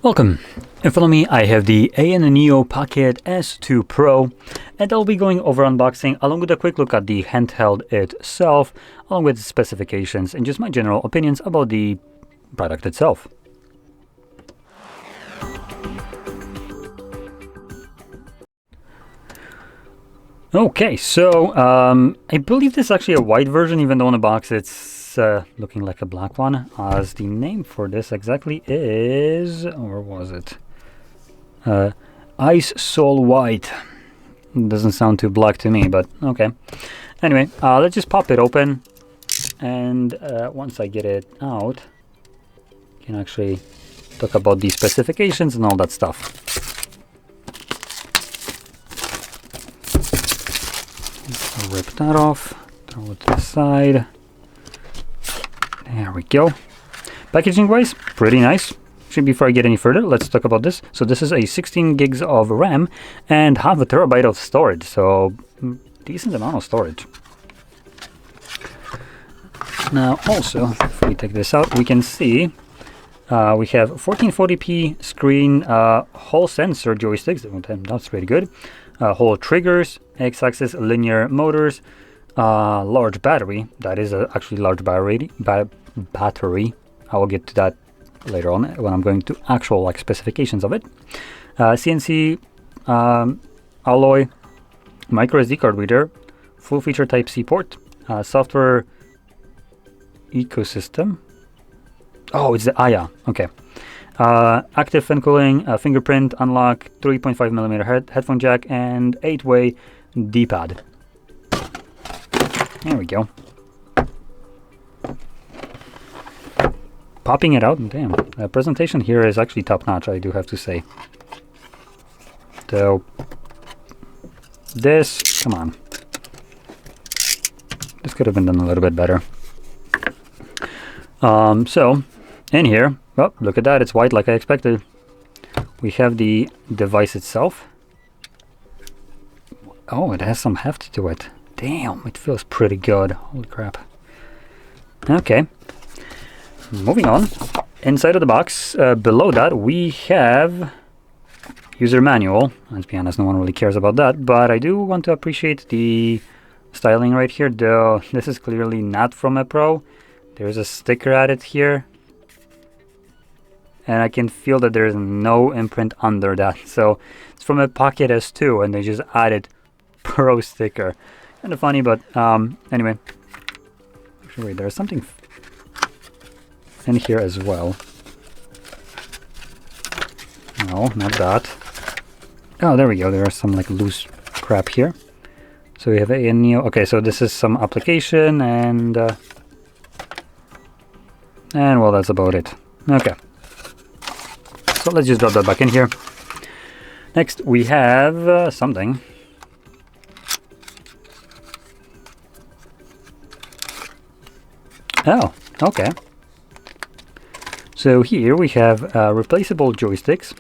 Welcome. In front of me I have the AYANEO Packet S2 Pro, and I'll be going over unboxing along with a quick look at the handheld itself, along with specifications and just my general opinions about the product itself. Okay, so I believe this is actually a white version, even though on the box it's looking like a black one, as the name for this exactly is, or was it? Ice Soul White. Doesn't sound too black to me, but okay. Anyway, let's just pop it open, and once I get it out, I can actually talk about the specifications and all that stuff. I'll rip that off, throw it to the side. There we go. Packaging wise, pretty nice. Before I get any further, let's talk about this. So this is a 16 gigs of RAM and half a terabyte of storage, so decent amount of storage. Now also, if we take this out, we can see we have 1440p screen, Hall sensor joysticks. That's pretty good. Hall triggers, X-axis linear motors, large battery. That is actually large battery. I will get to that later on when I'm going to actual specifications of it. CNC alloy, micro SD card reader, full feature Type-C port, software ecosystem. Oh, it's the AYA. Okay. Active fan cooling, fingerprint unlock, 3.5mm headphone jack, and 8-way D-pad. There we go. Popping it out, damn. The presentation here is actually top-notch, I do have to say. So, this, come on. This could have been done a little bit better. So, in here, oh, look at that, it's white like I expected. We have the device itself. Oh, it has some heft to it. Damn, it feels pretty good. Holy crap. Okay. Moving on. Inside of the box, below that, we have user manual. Let's be honest, no one really cares about that, but I do want to appreciate the styling right here, though this is clearly not from a Pro. There's a sticker added here, and I can feel that there's no imprint under that. So it's from a Packet S2, and they just added Pro sticker. Kind of funny, but anyway. Actually, wait, there's something in here as well. No, not that. Oh, there we go. There are some loose crap here. So we have AYANEO. Okay, so this is some application, and well, that's about it. Okay. So let's just drop that back in here. Next, we have something. Oh, okay. So here we have replaceable joysticks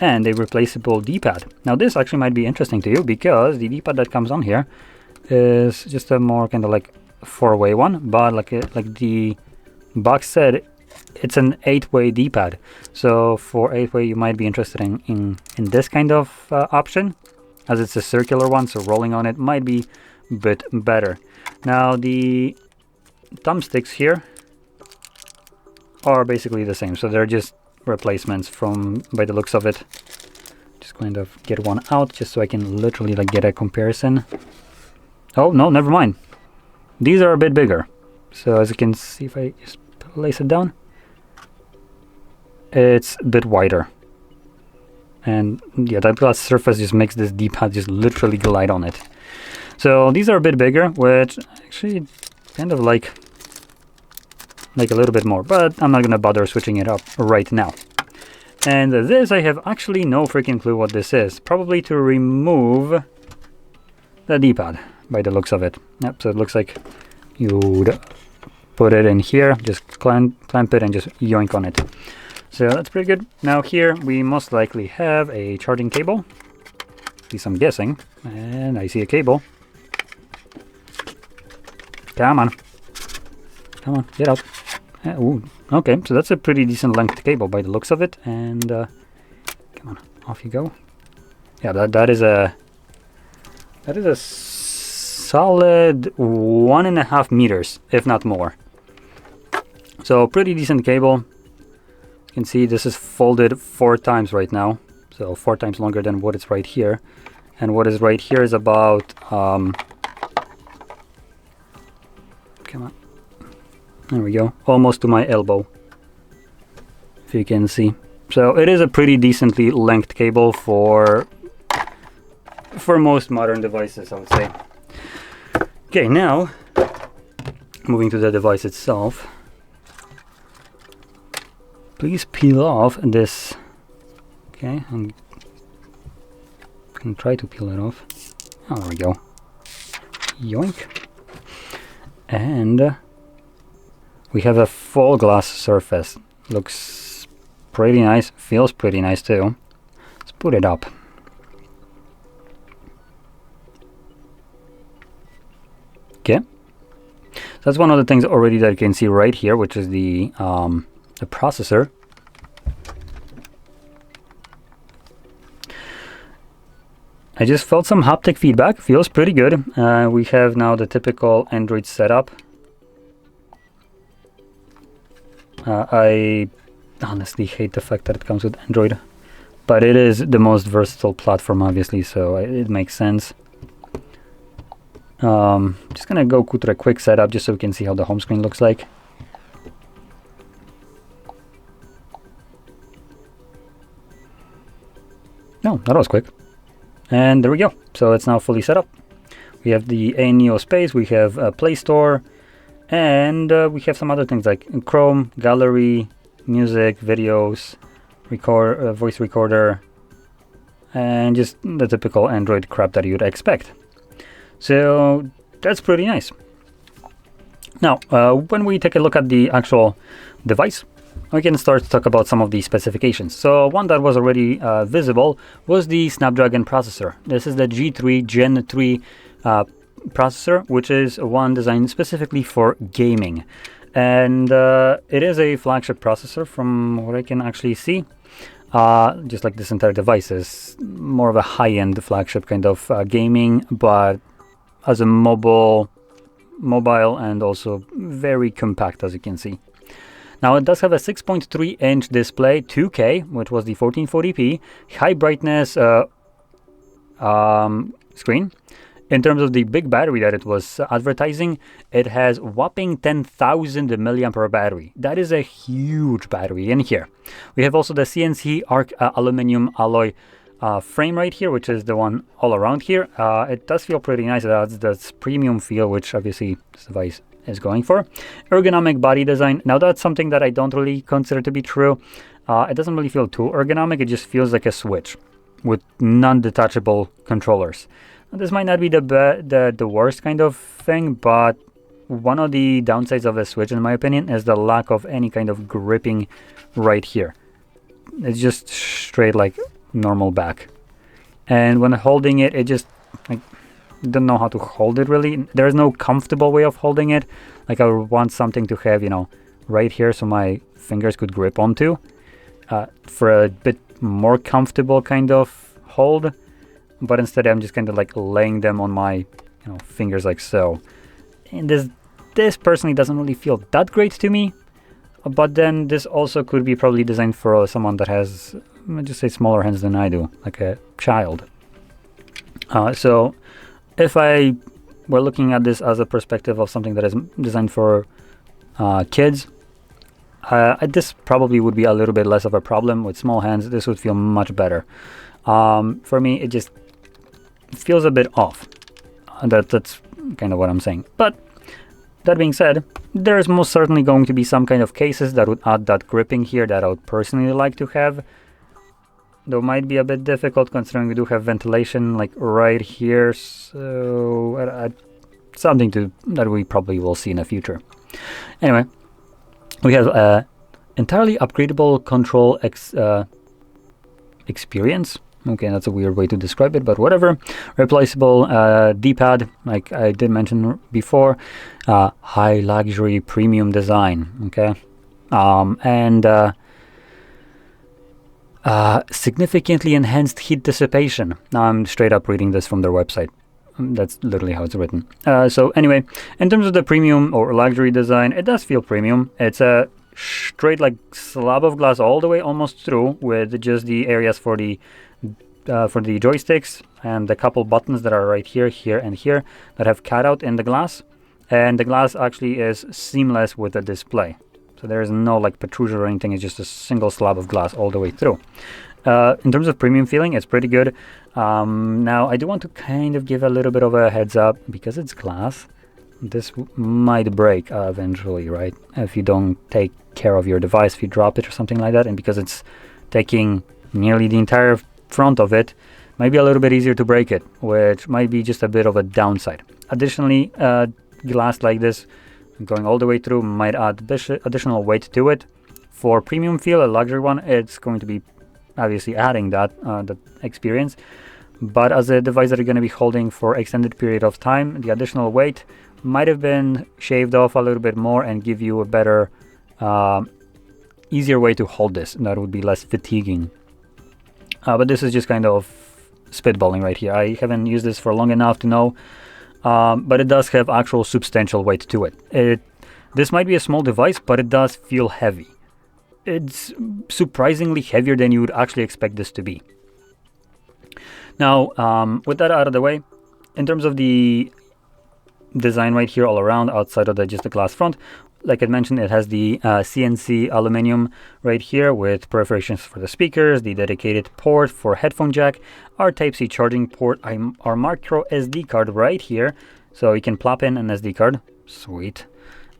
and a replaceable D-pad. Now this actually might be interesting to you because the D-pad that comes on here is just a more kind of four-way one, but like the box said, it's an 8-way D-pad. So for 8-way, you might be interested in this kind of option, as it's a circular one, so rolling on it might be a bit better. Now the thumbsticks here are basically the same, so they're just replacements by the looks of it. Just going to get one out just so I can literally get a comparison. Oh no, never mind. These are a bit bigger. So as you can see, if I just place it down, it's a bit wider. And yeah, that glass surface just makes this D-pad just literally glide on it. So these are a bit bigger, which actually kind of like a little bit more, but I'm not gonna bother switching it up right now. And this, I have actually no freaking clue what this is. Probably to remove the D-pad by the looks of it. Yep, so it looks like you would put it in here, just clamp it and just yoink on it. So that's pretty good. Now here we most likely have a charging cable, at least I'm guessing, and I see a cable. Come on, get out. Ooh, okay, so that's a pretty decent length cable by the looks of it. And come on, off you go. Yeah, that is a solid 1.5 meters, if not more. So pretty decent cable. You can see this is folded 4 times right now, so 4 times longer than what is right here. And what is right here is about come on, there we go, almost to my elbow, if you can see. So it is a pretty decently length cable for most modern devices, I would say. Okay, now moving to the device itself. Please peel off this. Okay, I'm gonna try to peel it off. Oh, there we go. Yoink. And we have a full glass surface. Looks pretty nice, feels pretty nice too. Let's put it up. Okay, so that's one of the things already that you can see right here, which is the processor. I just felt some haptic feedback, feels pretty good. We have now the typical Android setup. I honestly hate the fact that it comes with Android, but it is the most versatile platform, obviously, so it makes sense. Just gonna go through a quick setup just so we can see how the home screen looks like. No, that was quick. And there we go. So it's now fully set up. We have the AYANEO space, we have a Play Store, and we have some other things like Chrome, Gallery, music, videos, voice recorder, and just the typical Android crap that you'd expect. So that's pretty nice. Now, when we take a look at the actual device, we can start to talk about some of the specifications. So one that was already visible was the Snapdragon processor. This is the G3 Gen3 processor, which is one designed specifically for gaming. And it is a flagship processor from what I can actually see. Just like this entire device is more of a high-end flagship kind of gaming, but as a mobile and also very compact, as you can see. Now it does have a 6.3-inch display, 2K, which was the 1440p, high brightness screen. In terms of the big battery that it was advertising, it has whopping 10,000 milliampere battery. That is a huge battery in here. We have also the CNC arc aluminum alloy frame right here, which is the one all around here. It does feel pretty nice. It has this premium feel, which obviously this device is going for. Ergonomic body design. Now that's something that I don't really consider to be true. It doesn't really feel too ergonomic. It just feels like a Switch with non-detachable controllers. This might not be the worst kind of thing, but one of the downsides of a Switch, in my opinion, is the lack of any kind of gripping right here. It's just straight like normal back. And when holding it, it just like don't know how to hold it really. There's no comfortable way of holding it. Like I would want something to have, you know, right here so my fingers could grip onto for a bit more comfortable kind of hold. But instead I'm just kind of like laying them on my, you know, fingers like so. And this personally doesn't really feel that great to me. But then this also could be probably designed for someone that has, let's just say, smaller hands than I do, like a child. So if I were looking at this as a perspective of something that is designed for kids, this probably would be a little bit less of a problem. With small hands, this would feel much better. For me, it just feels a bit off. That's kind of what I'm saying. But that being said, there's most certainly going to be some kind of cases that would add that gripping here that I would personally like to have. Though might be a bit difficult considering we do have ventilation like right here, so something that we probably will see in the future. Anyway, we have entirely upgradable control experience. Okay, that's a weird way to describe it, but whatever. Replaceable D-pad, like I did mention before. High luxury premium design. Okay, and significantly enhanced heat dissipation. Now I'm straight up reading this from their website. That's literally how it's written. So anyway, in terms of the premium or luxury design, it does feel premium. It's a straight like slab of glass all the way almost through, with just the areas for the joysticks and the couple buttons that are right here, here, and here that have cut out in the glass. And the glass actually is seamless with the display. So there is no like protrusion or anything. It's just a single slab of glass all the way through. In terms of premium feeling, it's pretty good. Now, I do want to kind of give a little bit of a heads up, because it's glass. This might break eventually, right? If you don't take care of your device, if you drop it or something like that. And because it's taking nearly the entire front of it, might be a little bit easier to break it, which might be just a bit of a downside. Additionally, glass like this going all the way through might add additional weight to it. For premium feel, a luxury one, it's going to be obviously adding that experience. But as a device that you're going to be holding for extended period of time, the additional weight might have been shaved off a little bit more and give you a better, easier way to hold this. And that would be less fatiguing. But this is just kind of spitballing right here. I haven't used this for long enough to know. But it does have actual substantial weight to it. This might be a small device, but it does feel heavy. It's surprisingly heavier than you would actually expect this to be. Now, with that out of the way, in terms of the design right here all around, outside of just the glass front, like I mentioned, it has the CNC aluminum right here with perforations for the speakers, the dedicated port for headphone jack, our Type-C charging port, our micro SD card right here, so you can plop in an SD card. Sweet.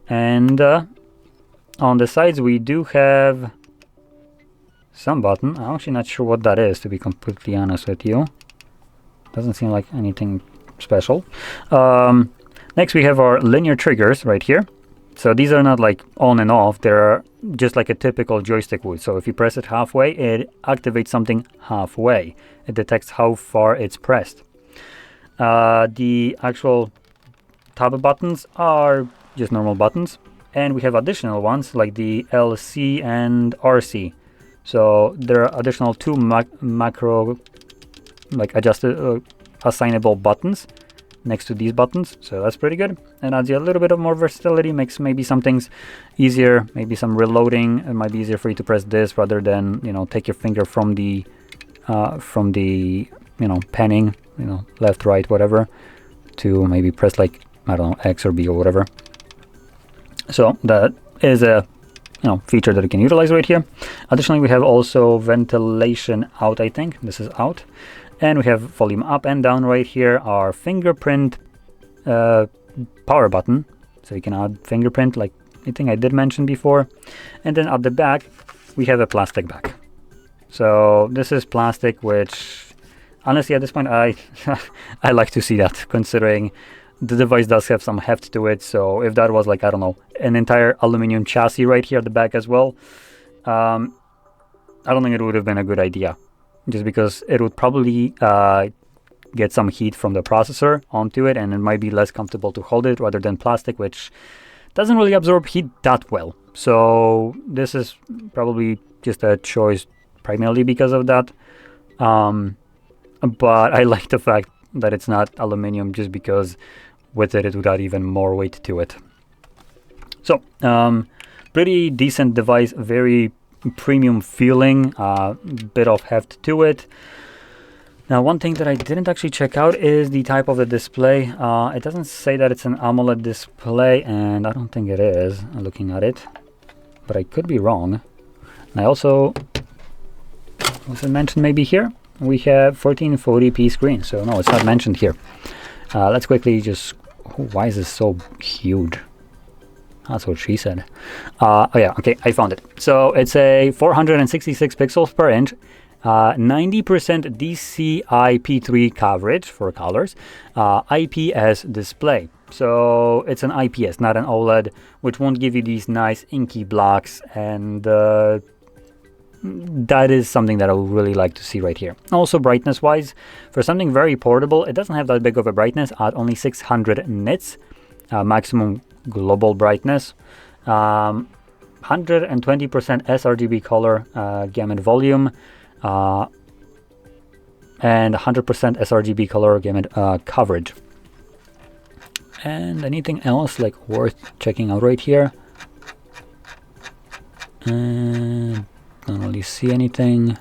And on the sides we do have some button. I'm actually not sure what that is, to be completely honest with you. Doesn't seem like anything special. Next we have our linear triggers right here. So these are not like on and off, they're just like a typical joystick would. So if you press it halfway, it activates something halfway. It detects how far it's pressed. The actual tab buttons are just normal buttons. And we have additional ones like the LC and RC. So there are additional two macro like adjusted assignable buttons next to these buttons, so that's pretty good, and adds you a little bit of more versatility, makes maybe some things easier, maybe some reloading. It might be easier for you to press this rather than, you know, take your finger from the you know, panning, you know, left, right, whatever, to maybe press like, I don't know, X or B or whatever. So that is a, you know, feature that you can utilize right here. Additionally, we have also ventilation out. I think this is out. And we have volume up and down right here, our fingerprint power button. So you can add fingerprint, like I think I did mention before. And then at the back, we have a plastic back. So this is plastic, which honestly at this point, I like to see that, considering the device does have some heft to it. So if that was like, I don't know, an entire aluminum chassis right here at the back as well, I don't think it would have been a good idea. Just because it would probably get some heat from the processor onto it, and it might be less comfortable to hold it rather than plastic, which doesn't really absorb heat that well. So this is probably just a choice primarily because of that. But I like the fact that it's not aluminum, just because with it would add even more weight to it. So pretty decent device, very premium feeling, bit of heft to it. Now, one thing that I didn't actually check out is the type of the display. It doesn't say that it's an AMOLED display, and I don't think it is, looking at it, but I could be wrong. And I also, was it mentioned maybe here? We have 1440p screen, so no, it's not mentioned here. Let's quickly just, why is this so huge? That's what she said. Oh yeah, okay, I found it. So it's a 466 pixels per inch, 90% DCI-P3 coverage for colors, IPS display. So it's an IPS, not an OLED, which won't give you these nice inky blocks, and that is something that I would really like to see right here. Also, brightness wise, for something very portable, it doesn't have that big of a brightness at only 600 nits, maximum global brightness. 120% sRGB color gamut volume, and 100% sRGB color gamut coverage. And anything else like worth checking out right here? And don't really see anything.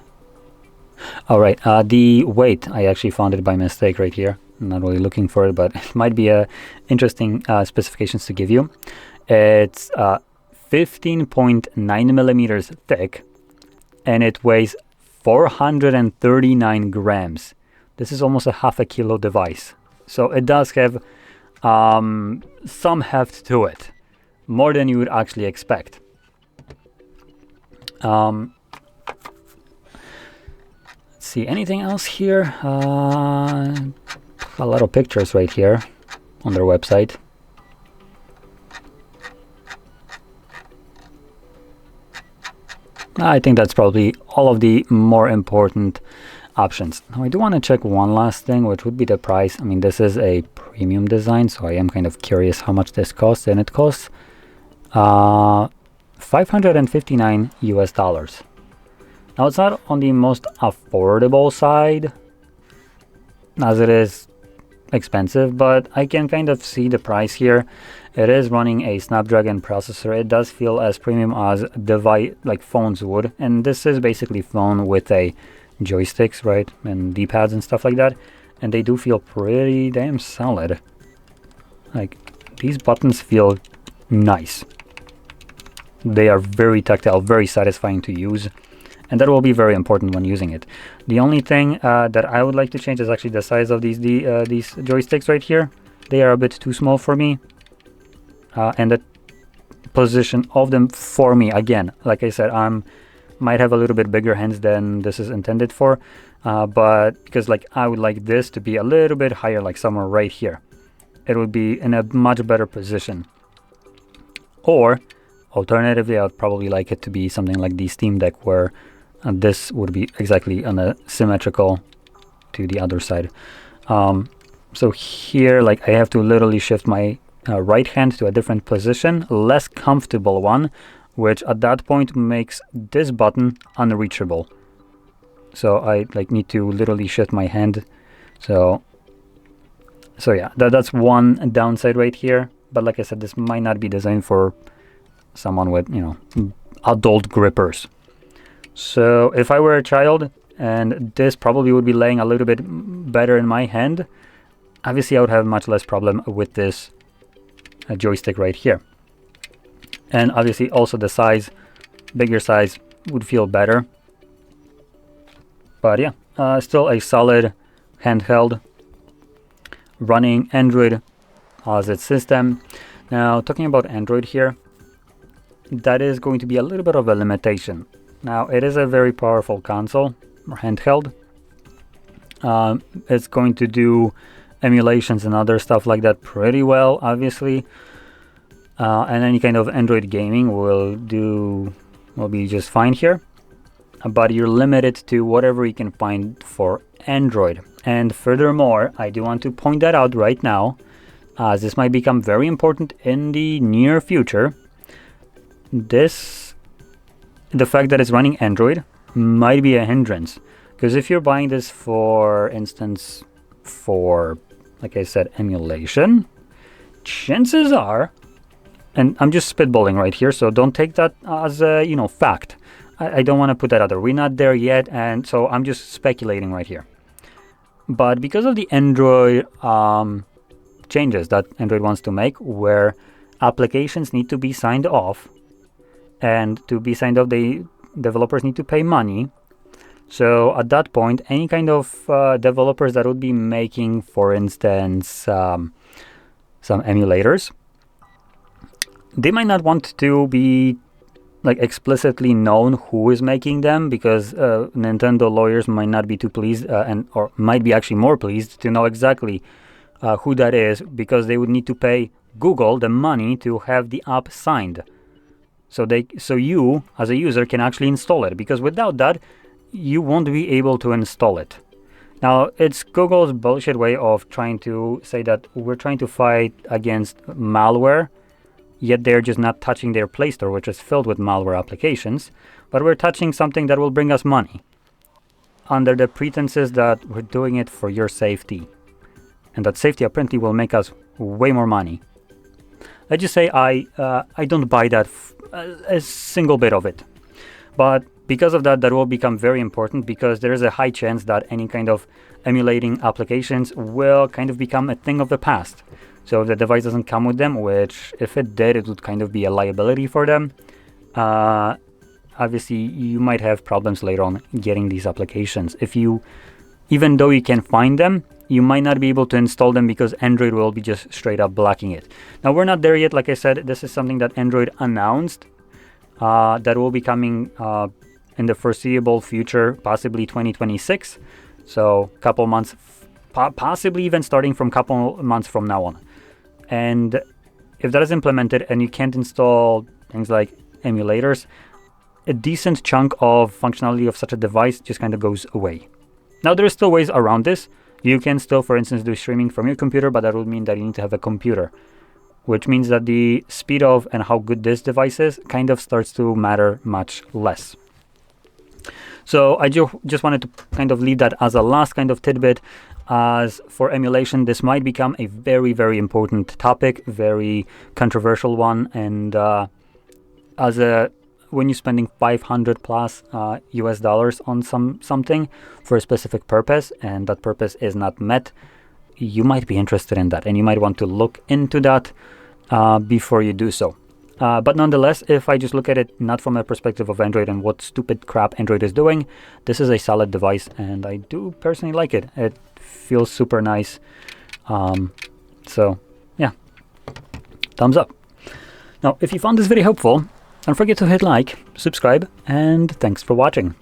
All right, the weight, I actually found it by mistake right here. I'm not really looking for it, but it might be interesting specifications to give you. It's 15.9 millimeters thick, and it weighs 439 grams. This is almost a half a kilo device. So it does have some heft to it, more than you would actually expect. Let's see, anything else here? A lot of pictures right here on their website. I think that's probably all of the more important options. Now I do want to check one last thing, which would be the price. I mean, this is a premium design, so I am kind of curious how much this costs, and it costs $559 US. Now it's not on the most affordable side, as it is expensive, but I can kind of see the price here. It is running a Snapdragon processor. It does feel as premium as device like phones would, and this is basically phone with a joysticks, right, and D-pads and stuff like that, and they do feel pretty damn solid. Like, these buttons feel nice. They are very tactile, very satisfying to use, and that will be very important when using it. The only thing that I would like to change is actually the size of these joysticks right here. They are a bit too small for me, and the position of them for me, again, like I said, might have a little bit bigger hands than this is intended for, but because like I would like this to be a little bit higher, like somewhere right here. It would be in a much better position. Or alternatively, I would probably like it to be something like the Steam Deck, where this would be exactly on a symmetrical to the other side. So here, like, I have to literally shift my right hand to a different position, less comfortable one, which at that point makes this button unreachable. So I like need to literally shift my hand. So yeah, that's one downside right here. But like I said, this might not be designed for someone with, you know, adult grippers. So if I were a child, and this probably would be laying a little bit better in my hand, obviously I would have much less problem with this joystick right here. And obviously also the size, bigger size would feel better. But yeah, still a solid handheld running Android as its system. Now talking about Android here, that is going to be a little bit of a limitation. Now it is a very powerful console or handheld. It's going to do emulations and other stuff like that pretty well, obviously. And any kind of Android gaming will be just fine here. But you're limited to whatever you can find for Android. And furthermore, I do want to point that out right now, as this might become very important in the near future. The fact that it's running Android might be a hindrance, because if you're buying this, for instance, for, like I said, emulation, chances are, and I'm just spitballing right here, so don't take that as a, you know, fact. I don't want to put that out there. We're not there yet, and so I'm just speculating right here. But because of the Android changes that Android wants to make, where applications need to be signed off, and to be signed off, the developers need to pay money. So at that point, any kind of developers that would be making, for instance, some emulators, they might not want to be like explicitly known who is making them, because Nintendo lawyers might not be too pleased, or might be actually more pleased to know exactly who that is, because they would need to pay Google the money to have the app signed. So you as a user can actually install it, because without that you won't be able to install it. Now it's Google's bullshit way of trying to say that we're trying to fight against malware, yet they're just not touching their Play Store, which is filled with malware applications, but we're touching something that will bring us money under the pretenses that we're doing it for your safety, and that safety apparently will make us way more money. Let's just say I don't buy that a single bit of it, but because of that, that will become very important, because there is a high chance that any kind of emulating applications will kind of become a thing of the past. So if the device doesn't come with them, which if it did, it would kind of be a liability for them. Obviously, you might have problems later on getting these applications. Even though you can find them, you might not be able to install them because Android will be just straight up blocking it. Now, we're not there yet. Like I said, this is something that Android announced that will be coming in the foreseeable future, possibly 2026. So a couple months, possibly even starting from a couple months from now on. And if that is implemented and you can't install things like emulators, a decent chunk of functionality of such a device just kind of goes away. Now, there are still ways around this. You can still, for instance, do streaming from your computer, but that would mean that you need to have a computer, which means that the speed of and how good this device is kind of starts to matter much less. So I just wanted to kind of leave that as a last kind of tidbit. As for emulation, this might become a very, very important topic, very controversial one. And when you're spending $500 plus US dollars on something for a specific purpose, and that purpose is not met, you might be interested in that, and you might want to look into that before you do so. But nonetheless, if I just look at it not from a perspective of Android and what stupid crap Android is doing, this is a solid device, and I do personally like it. It feels super nice. So yeah, thumbs up. Now, if you found this video helpful, don't forget to hit like, subscribe, and thanks for watching.